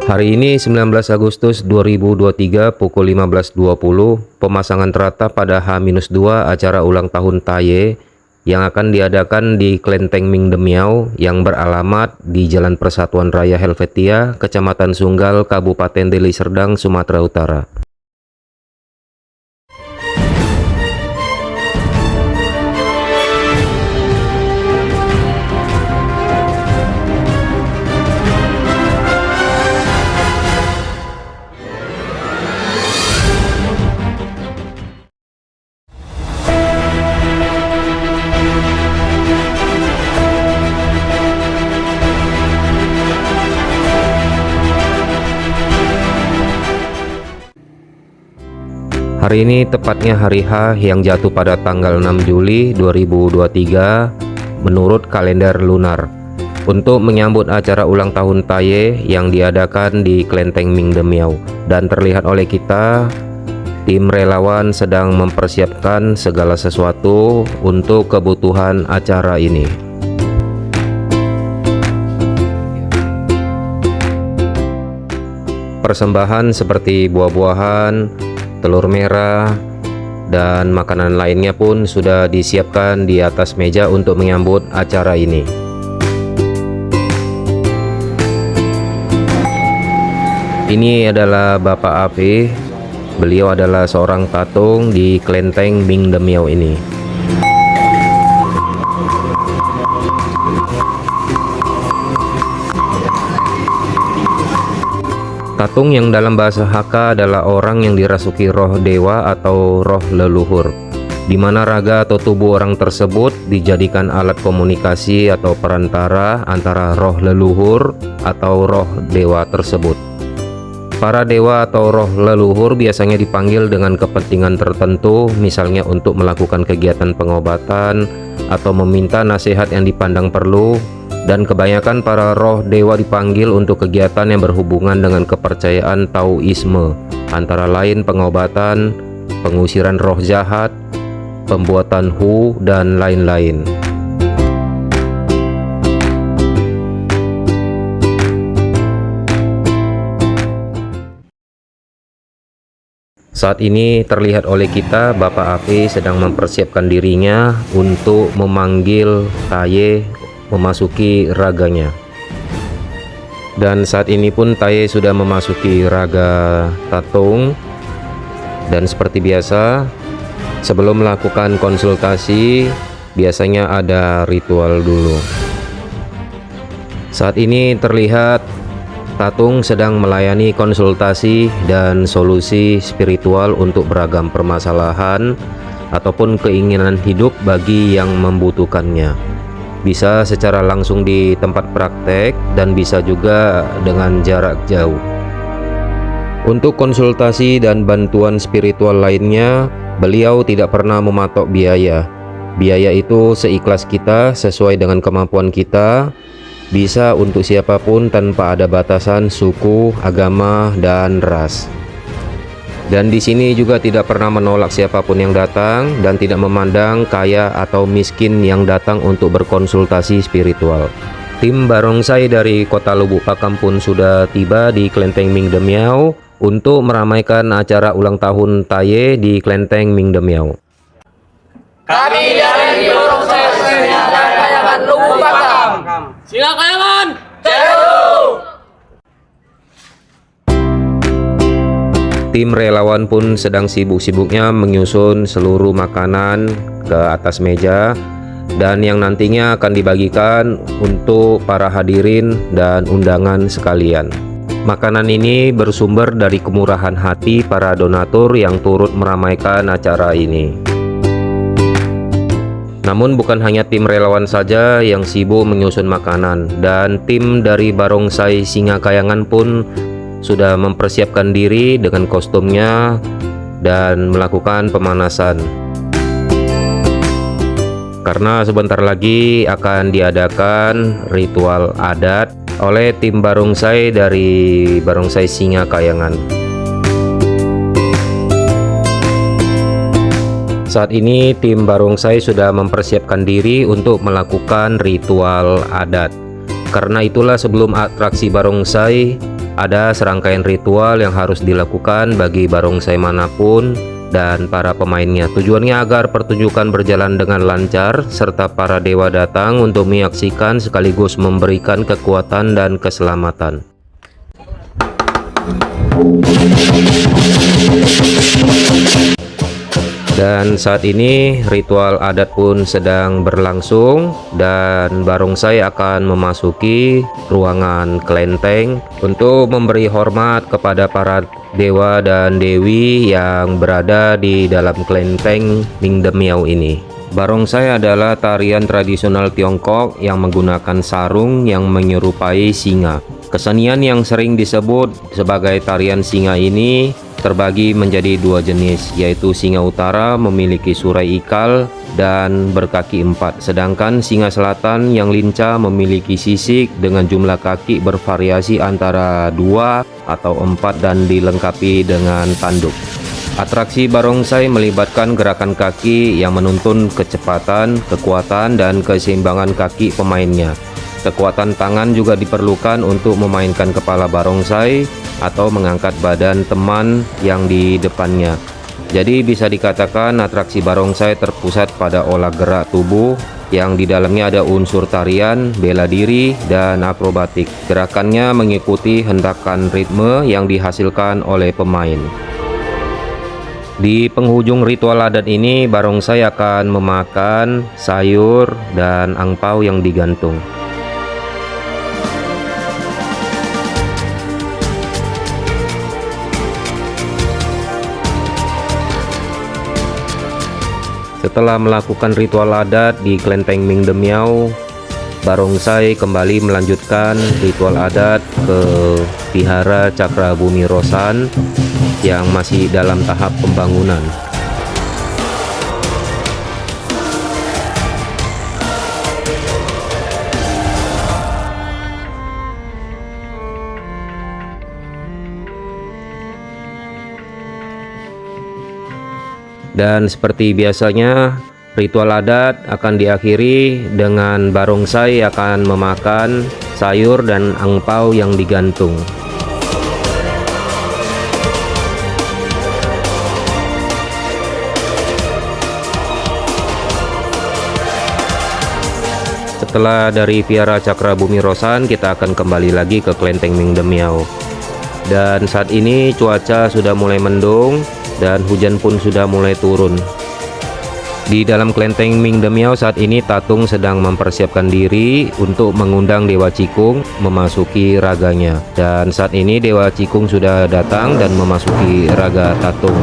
Hari ini 19 Agustus 2023 pukul 15.20 pemasangan teratap pada H-2 acara ulang tahun Taye yang akan diadakan di Klenteng Mingdemiao yang beralamat di Jalan Persatuan Raya Helvetia, Kecamatan Sunggal, Kabupaten Deli Serdang, Sumatera Utara. Hari ini tepatnya hari H yang jatuh pada tanggal 6 Juli 2023 menurut kalender lunar untuk menyambut acara ulang tahun Taye yang diadakan di Klenteng Mingdemiao, dan terlihat oleh kita tim relawan sedang mempersiapkan segala sesuatu untuk kebutuhan acara ini. Persembahan seperti buah-buahan, telur merah, dan makanan lainnya pun sudah disiapkan di atas meja untuk menyambut acara ini. Ini adalah Bapak Ape. Beliau adalah seorang tatung di Klenteng Mingdemiao ini. Tatung yang dalam bahasa Hakka adalah orang yang dirasuki roh dewa atau roh leluhur, di mana raga atau tubuh orang tersebut dijadikan alat komunikasi atau perantara antara roh leluhur atau roh dewa tersebut. Para dewa atau roh leluhur biasanya dipanggil dengan kepentingan tertentu, misalnya untuk melakukan kegiatan pengobatan atau meminta nasihat yang dipandang perlu. Dan kebanyakan para roh dewa dipanggil untuk kegiatan yang berhubungan dengan kepercayaan Taoisme, antara lain pengobatan, pengusiran roh jahat, pembuatan hu, dan lain-lain. Saat ini terlihat oleh kita Bapak Ape sedang mempersiapkan dirinya untuk memanggil Taye memasuki raganya. Dan saat ini pun Taye sudah memasuki raga tatung, dan seperti biasa sebelum melakukan konsultasi biasanya ada ritual dulu. Saat ini terlihat tatung sedang melayani konsultasi dan solusi spiritual untuk beragam permasalahan ataupun keinginan hidup bagi yang membutuhkannya. Bisa secara langsung di tempat praktek dan bisa juga dengan jarak jauh. Untuk konsultasi dan bantuan spiritual lainnya, beliau tidak pernah mematok biaya. Biaya itu seikhlas kita sesuai dengan kemampuan kita, bisa untuk siapapun tanpa ada batasan suku, agama, dan ras. Dan di sini juga tidak pernah menolak siapapun yang datang dan tidak memandang kaya atau miskin yang datang untuk berkonsultasi spiritual. Tim barongsai dari Kota Lubuk Pakam pun sudah tiba di Klenteng Mingdemiao untuk meramaikan acara ulang tahun Taye di Klenteng Mingdemiao. Kami dari barongsai Singa Lubuk Pakam. Singa Kayangan. Tim relawan pun sedang sibuk-sibuknya menyusun seluruh makanan ke atas meja dan yang nantinya akan dibagikan untuk para hadirin dan undangan sekalian. Makanan ini bersumber dari kemurahan hati para donatur yang turut meramaikan acara ini. Namun bukan hanya tim relawan saja yang sibuk menyusun makanan, dan tim dari barongsai Singa Kayangan pun sudah mempersiapkan diri dengan kostumnya dan melakukan pemanasan. Karena sebentar lagi akan diadakan ritual adat oleh tim barongsai dari barongsai Singa Kayangan. Saat ini tim barongsai sudah mempersiapkan diri untuk melakukan ritual adat. Karena itulah sebelum atraksi barongsai Ada serangkaian ritual yang harus dilakukan bagi barongsai manapun dan para pemainnya. Tujuannya agar pertunjukan berjalan dengan lancar serta para dewa datang untuk menyaksikan sekaligus memberikan kekuatan dan keselamatan. Dan saat ini ritual adat pun sedang berlangsung dan barongsai akan memasuki ruangan kelenteng untuk memberi hormat kepada para dewa dan dewi yang berada di dalam kelenteng Mingde Miao ini. Barongsai adalah tarian tradisional Tiongkok yang menggunakan sarung yang menyerupai singa. Kesenian yang sering disebut sebagai tarian singa ini terbagi menjadi dua jenis, yaitu singa utara memiliki surai ikal dan berkaki 4, sedangkan singa selatan yang lincah memiliki sisik dengan jumlah kaki bervariasi antara 2 atau 4 dan dilengkapi dengan tanduk. Atraksi barongsai melibatkan gerakan kaki yang menuntun kecepatan, kekuatan, dan keseimbangan kaki pemainnya. Kekuatan tangan juga diperlukan untuk memainkan kepala barongsai atau mengangkat badan teman yang di depannya. Jadi bisa dikatakan atraksi barongsai terpusat pada olah gerak tubuh yang di dalamnya ada unsur tarian, bela diri, dan akrobatik. Gerakannya mengikuti hentakan ritme yang dihasilkan oleh pemain. Di penghujung ritual adat ini, barongsai akan memakan sayur dan angpau yang digantung. Setelah melakukan ritual adat di kelenteng Mingde Miao, barongsai kembali melanjutkan ritual adat ke Vihara Cakra Bumi Rosan yang masih dalam tahap pembangunan. Dan seperti biasanya, ritual adat akan diakhiri dengan barongsai akan memakan sayur dan angpau yang digantung. Setelah dari Vihara Cakra Bumi Rosan, kita akan kembali lagi ke kelenteng Mingde Miao. Dan saat ini cuaca sudah mulai mendung dan hujan pun sudah mulai turun. Di dalam kelenteng Mingde Miao saat ini Tatung sedang mempersiapkan diri untuk mengundang Dewa Cikung memasuki raganya. Dan saat ini Dewa Cikung sudah datang dan memasuki raga Tatung.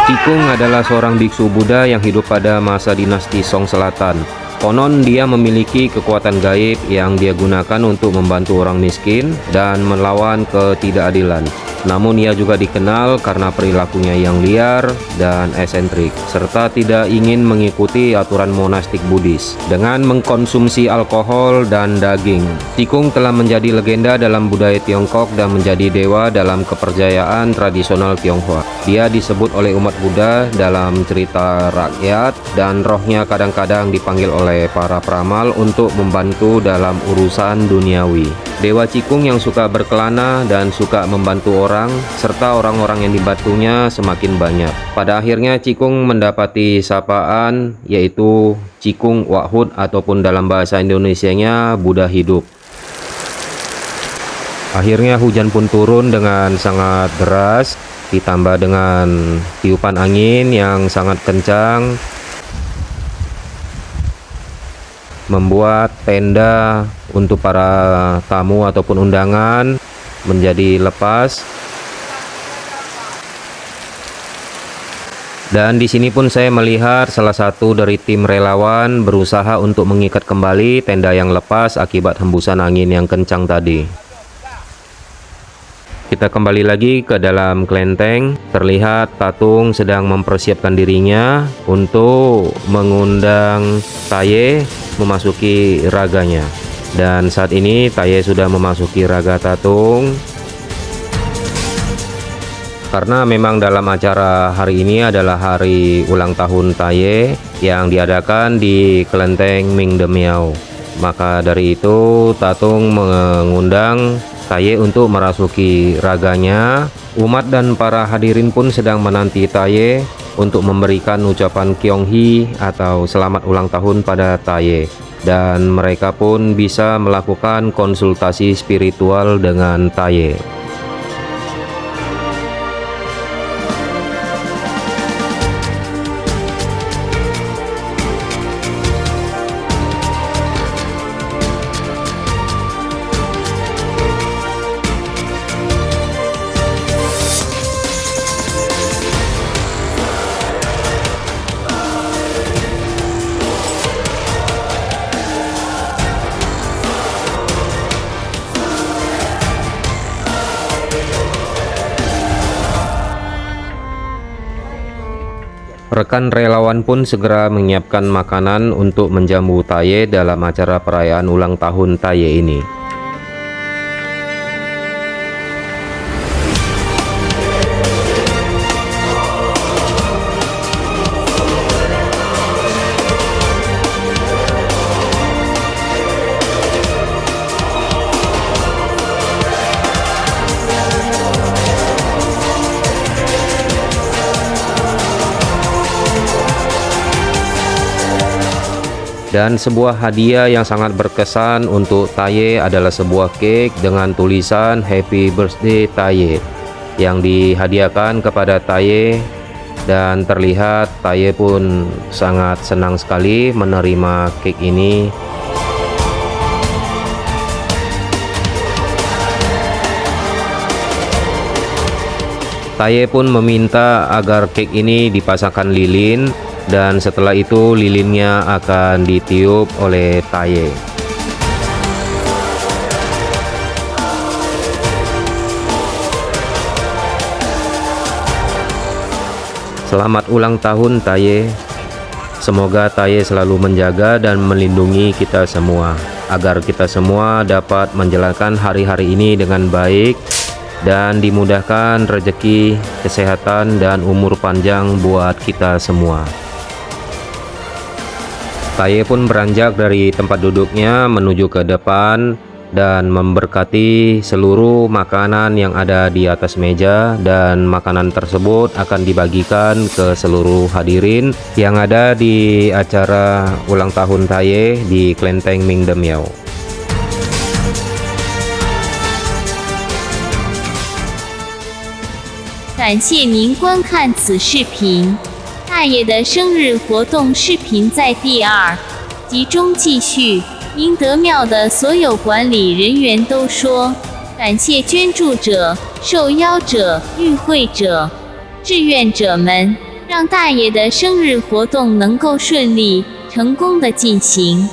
Cikung adalah seorang biksu Buddha yang hidup pada masa dinasti Song Selatan. Konon dia memiliki kekuatan gaib yang dia gunakan untuk membantu orang miskin dan melawan ketidakadilan. Namun ia juga dikenal karena perilakunya yang liar dan eksentrik, serta tidak ingin mengikuti aturan monastik Buddhis dengan mengkonsumsi alkohol dan daging. Cikung telah menjadi legenda dalam budaya Tiongkok dan menjadi dewa dalam kepercayaan tradisional Tionghoa. Dia disebut oleh umat Buddha dalam cerita rakyat dan rohnya kadang-kadang dipanggil oleh para peramal untuk membantu dalam urusan duniawi. Dewa Cikung yang suka berkelana dan suka membantu orang, serta orang-orang yang dibantunya semakin banyak. Pada akhirnya Cikung mendapati sapaan yaitu Cikung Wakhut ataupun dalam bahasa Indonesianya Buddha hidup. Akhirnya hujan pun turun dengan sangat deras, ditambah dengan tiupan angin yang sangat kencang, membuat tenda untuk para tamu ataupun undangan menjadi lepas. Dan di sini pun saya melihat salah satu dari tim relawan berusaha untuk mengikat kembali tenda yang lepas akibat hembusan angin yang kencang tadi. Kita kembali lagi ke dalam kelenteng. Terlihat Tatung sedang mempersiapkan dirinya untuk mengundang Taye memasuki raganya. Dan saat ini Taye sudah memasuki raga Tatung. Karena memang dalam acara hari ini adalah hari ulang tahun Taye yang diadakan di kelenteng Mingde Miao. Maka dari itu Tatung mengundang Taye untuk merasuki raganya. Umat dan para hadirin pun sedang menanti Taye untuk memberikan ucapan Kyonghi atau selamat ulang tahun pada Taye, dan mereka pun bisa melakukan konsultasi spiritual dengan Taye. Rekan relawan pun segera menyiapkan makanan untuk menjamu Taye dalam acara perayaan ulang tahun Taye ini. Dan sebuah hadiah yang sangat berkesan untuk Taye adalah sebuah cake dengan tulisan Happy Birthday Taye yang dihadiahkan kepada Taye, dan terlihat Taye pun sangat senang sekali menerima cake ini. Taye pun meminta agar cake ini dipasangkan lilin, dan setelah itu lilinnya akan ditiup oleh Taye. Selamat ulang tahun Taye. Semoga Taye selalu menjaga dan melindungi kita semua, agar kita semua dapat menjalankan hari-hari ini dengan baik dan dimudahkan rezeki, kesehatan, dan umur panjang buat kita semua. Taye pun beranjak dari tempat duduknya menuju ke depan dan memberkati seluruh makanan yang ada di atas meja, dan makanan tersebut akan dibagikan ke seluruh hadirin yang ada di acara ulang tahun Taye di Kelenteng Mingdemiao. 感谢您观看此视频。大爷的生日活动视频在第2集中继续。英德庙的所有管理人员都说，感谢捐助者、受邀者、与会者、志愿者们，让大爷的生日活动能够顺利、成功的进行。